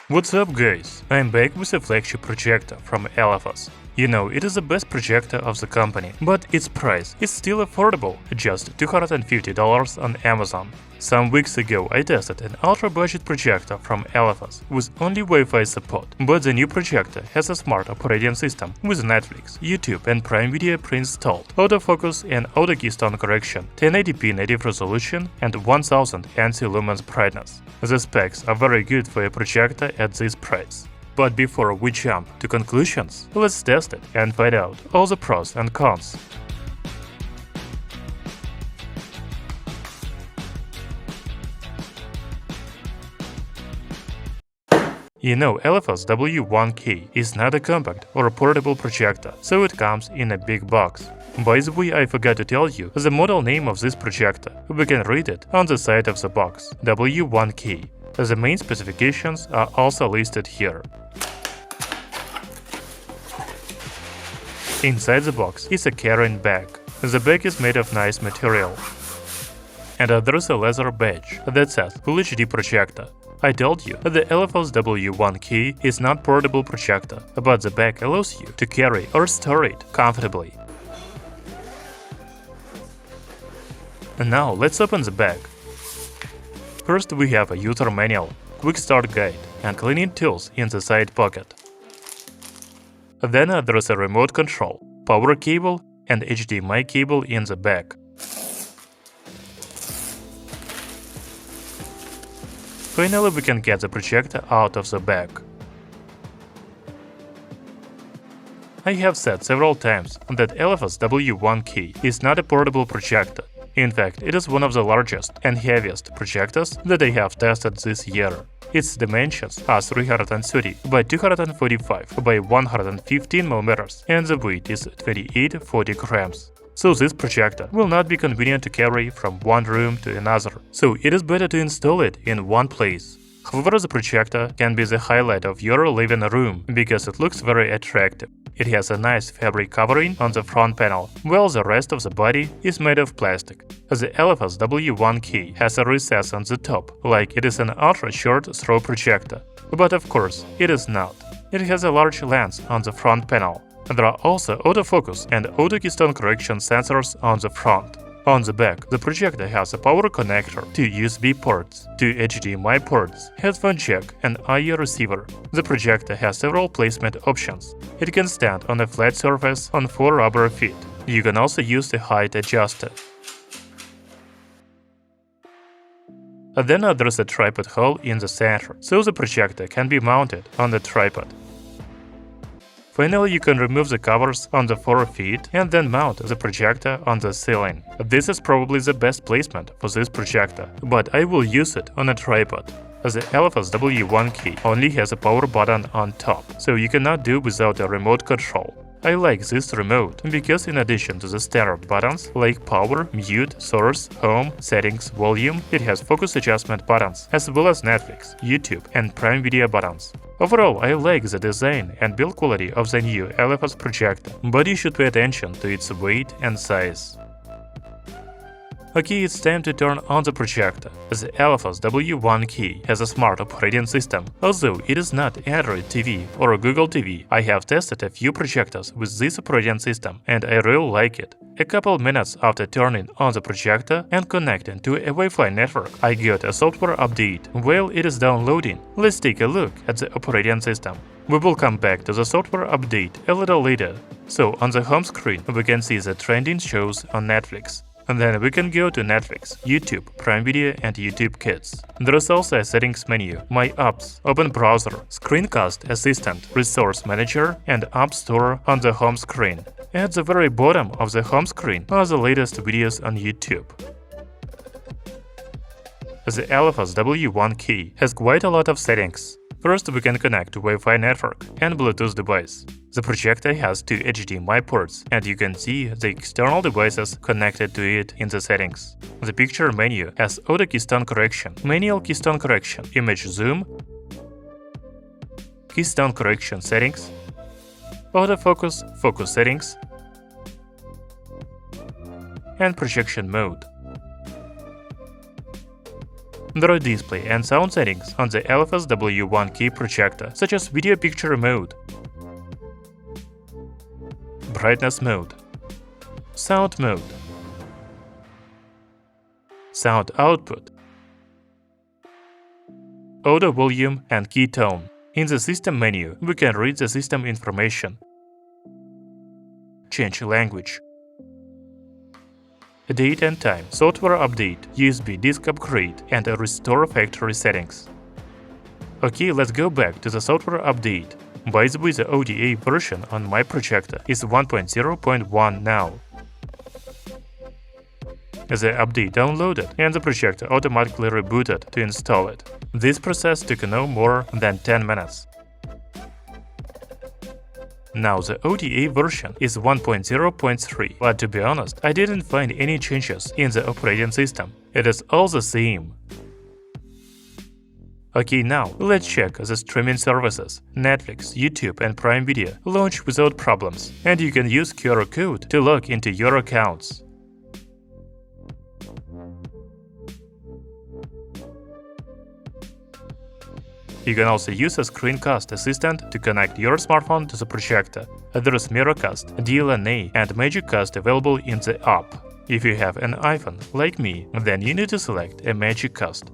What's up guys, I'm back with a flagship projector from Elephas. You know, it is the best projector of the company, but its price is still affordable, just $250 on Amazon. Some weeks ago I tested an ultra-budget projector from Elephas with only Wi-Fi support, but the new projector has a smart operating system with Netflix, YouTube and Prime Video pre-installed, autofocus and auto keystone correction, 1080p native resolution and 1000 anti-lumens brightness. The specs are very good for a projector at this price. But before we jump to conclusions, let's test it and find out all the pros and cons. You know, Elephas W1K is not a compact or a portable projector, so it comes in a big box. By the way, I forgot to tell you the model name of this projector. We can read it on the side of the box, W1K. The main specifications are also listed here. Inside the box is a carrying bag. The bag is made of nice material. And there is a leather badge that says Full HD projector. I told you the Elephas W1K is not portable projector, but the bag allows you to carry or store it comfortably. And now let's open the bag. First we have a user manual, quick start guide and cleaning tools in the side pocket. Then there is a remote control, power cable and HDMI cable in the back. Finally, we can get the projector out of the bag. I have said several times that Elephas W1K is not a portable projector. In fact, it is one of the largest and heaviest projectors that I have tested this year. Its dimensions are 330 by 245 by 115 mm and the weight is 2840 grams. So this projector will not be convenient to carry from one room to another, so it is better to install it in one place. However, the projector can be the highlight of your living room because it looks very attractive. It has a nice fabric covering on the front panel, while the rest of the body is made of plastic. The Elephas W1K has a recess on the top, like it is an ultra-short throw projector. But of course, it is not. It has a large lens on the front panel. There are also autofocus and auto keystone correction sensors on the front. On the back, the projector has a power connector, 2 USB ports, 2 HDMI ports, headphone jack and IR receiver. The projector has several placement options. It can stand on a flat surface on 4 rubber feet. You can also use the height adjuster. Then there is a tripod hole in the center, so the projector can be mounted on the tripod. Finally, you can remove the covers on the 4 feet and then mount the projector on the ceiling. This is probably the best placement for this projector, but I will use it on a tripod. The Elephas W1K only has a power button on top, so you cannot do without a remote control. I like this remote because in addition to the standard buttons like power, mute, source, home, settings, volume, it has focus adjustment buttons, as well as Netflix, YouTube and Prime Video buttons. Overall, I like the design and build quality of the new Elephas projector, but you should pay attention to its weight and size. Okay, it's time to turn on the projector. The Elephas W1K has a smart operating system. Although it is not Android TV or Google TV, I have tested a few projectors with this operating system and I really like it. A couple minutes after turning on the projector and connecting to a Wi-Fi network, I got a software update. While it is downloading, let's take a look at the operating system. We will come back to the software update a little later. So on the home screen, we can see the trending shows on Netflix. And then we can go to Netflix, YouTube, Prime Video and YouTube Kids. There is also a settings menu, My Apps, Open Browser, ScreenCast Assistant, Resource Manager and App Store on the home screen. At the very bottom of the home screen are the latest videos on YouTube. The Elephas W1K has quite a lot of settings. First, we can connect to Wi-Fi network and Bluetooth device. The projector has 2 HDMI ports, and you can see the external devices connected to it in the settings. The picture menu has auto keystone correction, manual keystone correction, image zoom, keystone correction settings, autofocus, focus settings, and projection mode. There are display and sound settings on the Elephas W1K projector, such as video picture mode, brightness mode, sound mode, sound output, audio volume and keystone. In the system menu, we can read the system information, change language, date and time, software update, USB disk upgrade, and restore factory settings. Okay, let's go back to the software update. By the way, the OTA version on my projector is 1.0.1 now. The update downloaded and the projector automatically rebooted to install it. This process took no more than 10 minutes. Now the OTA version is 1.0.3, but to be honest, I didn't find any changes in the operating system. It is all the same. Okay, now let's check the streaming services. Netflix, YouTube and Prime Video launch without problems, and you can use QR code to log into your accounts. You can also use a ScreenCast assistant to connect your smartphone to the projector. There is Mirrorcast, DLNA, and MagicCast available in the app. If you have an iPhone, like me, then you need to select a MagicCast.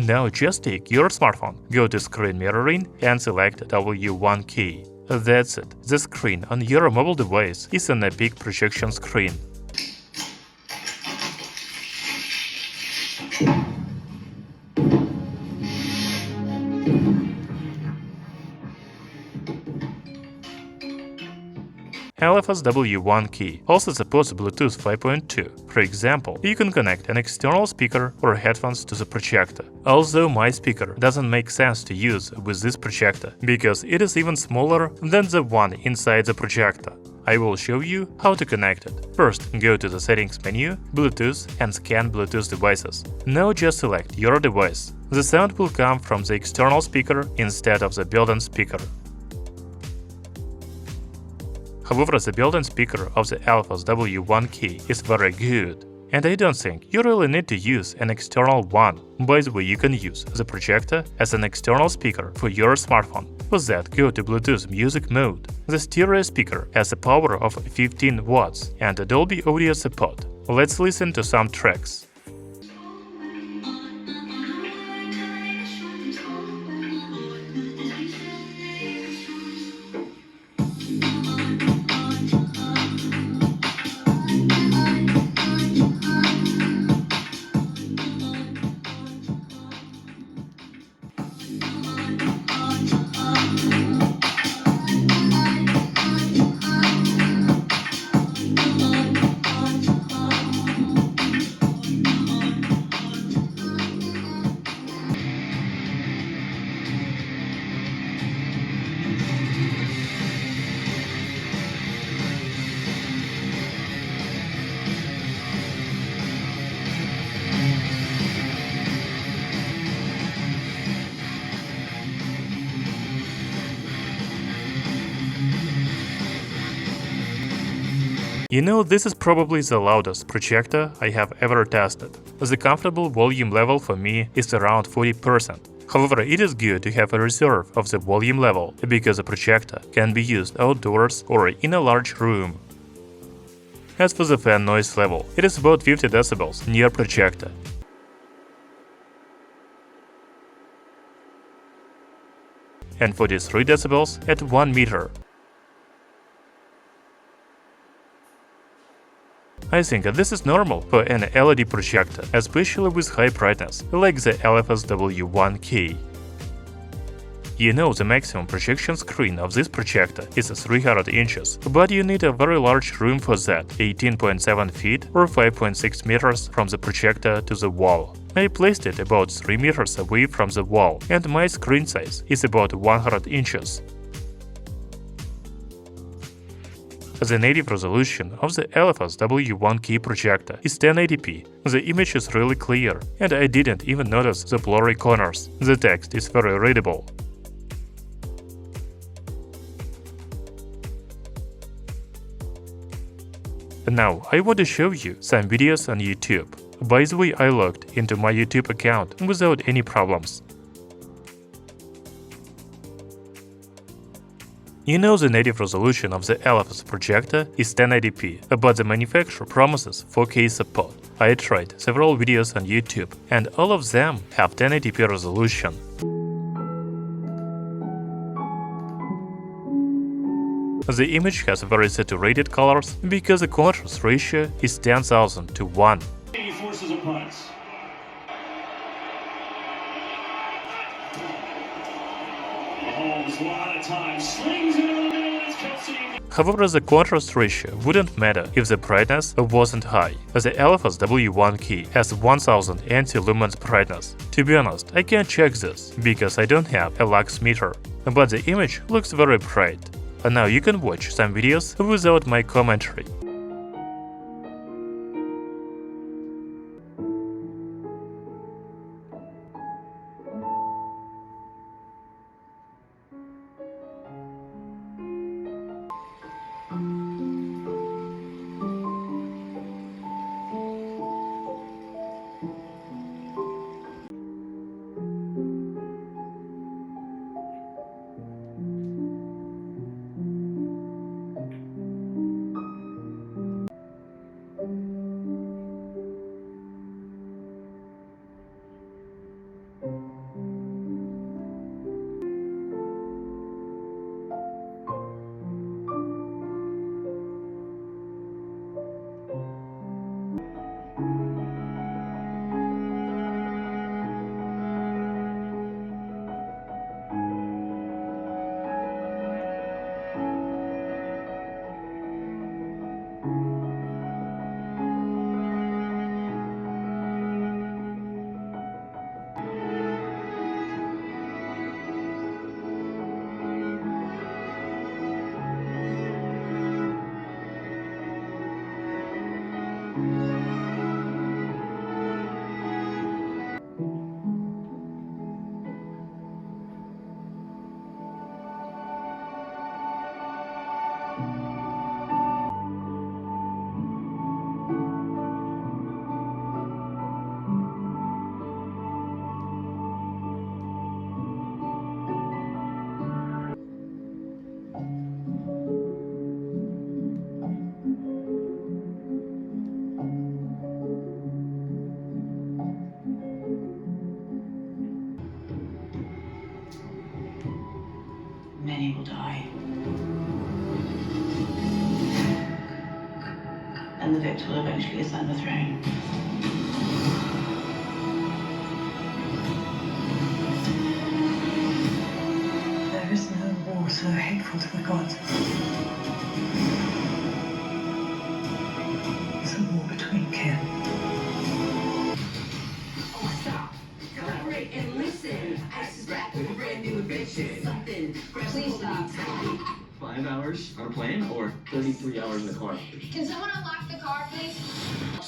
Now just take your smartphone, go to Screen Mirroring and select W1K. That's it. The screen on your mobile device is an epic projection screen. Elephas W1K also supports Bluetooth 5.2. For example, you can connect an external speaker or headphones to the projector. Although my speaker doesn't make sense to use with this projector, because it is even smaller than the one inside the projector. I will show you how to connect it. First, go to the Settings menu, Bluetooth, and scan Bluetooth devices. Now just select your device. The sound will come from the external speaker instead of the built-in speaker. However, the built-in speaker of the Elephas W1K is very good, and I don't think you really need to use an external one. By the way, you can use the projector as an external speaker for your smartphone. For that, go to Bluetooth music mode. The stereo speaker has a power of 15 watts and a Dolby Audio support. Let's listen to some tracks. You know, this is probably the loudest projector I have ever tested. The comfortable volume level for me is around 40%. However, it is good to have a reserve of the volume level, because a projector can be used outdoors or in a large room. As for the fan noise level, it is about 50 decibels near projector. And 43 decibels at 1 meter. I think this is normal for an LED projector, especially with high brightness, like the Elephas W1K. You know, the maximum projection screen of this projector is 300 inches, but you need a very large room for that, 18.7 feet or 5.6 meters from the projector to the wall. I placed it about 3 meters away from the wall, and my screen size is about 100 inches. The native resolution of the Elephas W1K projector is 1080p. The image is really clear, and I didn't even notice the blurry corners. The text is very readable. Now, I want to show you some videos on YouTube. By the way, I logged into my YouTube account without any problems. You know the native resolution of the Elephas projector is 1080p, but the manufacturer promises 4K support. I tried several videos on YouTube, and all of them have 1080p resolution. The image has very saturated colors because the contrast ratio is 10,000 to 1. Forces a punch. Mahomes, a lot of time, slings it in the middle, it's Kelsey. However, the contrast ratio wouldn't matter if the brightness wasn't high. The Elephas W1K has 1000 anti-lumens brightness. To be honest, I can't check this because I don't have a lux meter, but the image looks very bright. Now you can watch some videos without my commentary. Many will die. And the victor will eventually ascend the throne. There is no war so hateful to the gods as a war between kin. Oh, stop. Collaborate and listen. Ice is back with a brand new invention. Something. Please stop. 5 hours on a plane or 33 hours in the car? Can someone unlock the car, please?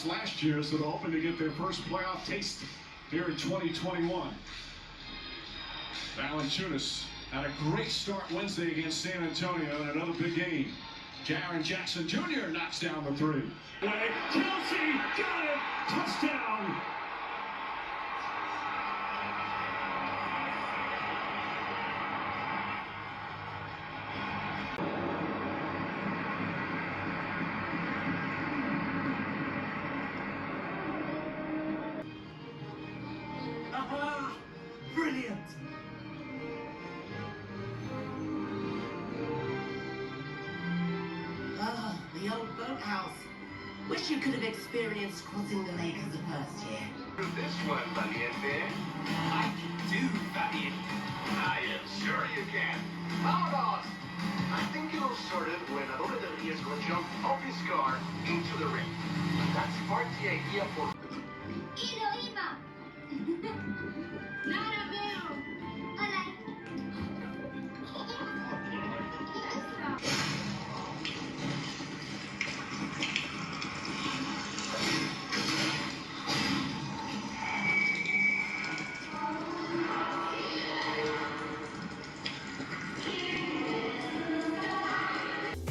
Last year, so they're hoping to get their first playoff taste here in 2021. Valanciunas had a great start Wednesday against San Antonio in another big game. Jaren Jackson Jr. knocks down the three. Kelsey got it! Touchdown! Brilliant. Oh, the old boathouse. Wish you could have experienced crossing the lake as a first year. This one, Valiente. I can do, Valiente. I am sure you can. Vámonos! I think it all started when Adore del Riesgo jumped off his car into the ring. That's part the idea for... Iba. Nada veo. Hola.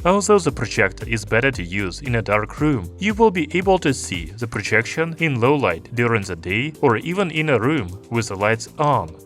Although the projector is better to use in a dark room, you will be able to see the projection in low light during the day or even in a room with the lights on.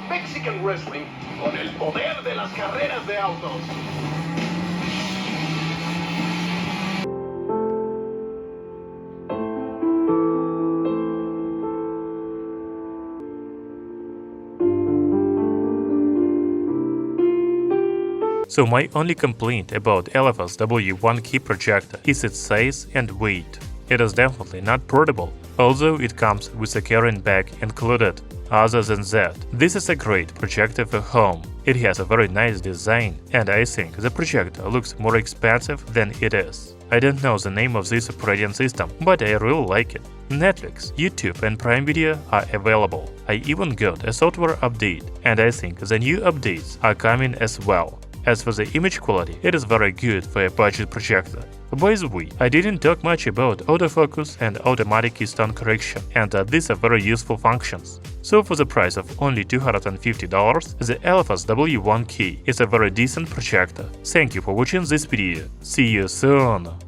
Mexican Wrestling con el poder de las carreras de autos. So my only complaint about Elephas W1K Projector is its size and weight. It is definitely not portable, although it comes with a carrying bag included. Other than that, this is a great projector for home. It has a very nice design, and I think the projector looks more expensive than it is. I don't know the name of this operating system, but I really like it. Netflix, YouTube and Prime Video are available. I even got a software update, and I think the new updates are coming as well. As for the image quality, it is very good for a budget projector. By the way, I didn't talk much about autofocus and automatic keystone correction, and these are very useful functions. So for the price of only $250, the Elephas W1K is a very decent projector. Thank you for watching this video. See you soon!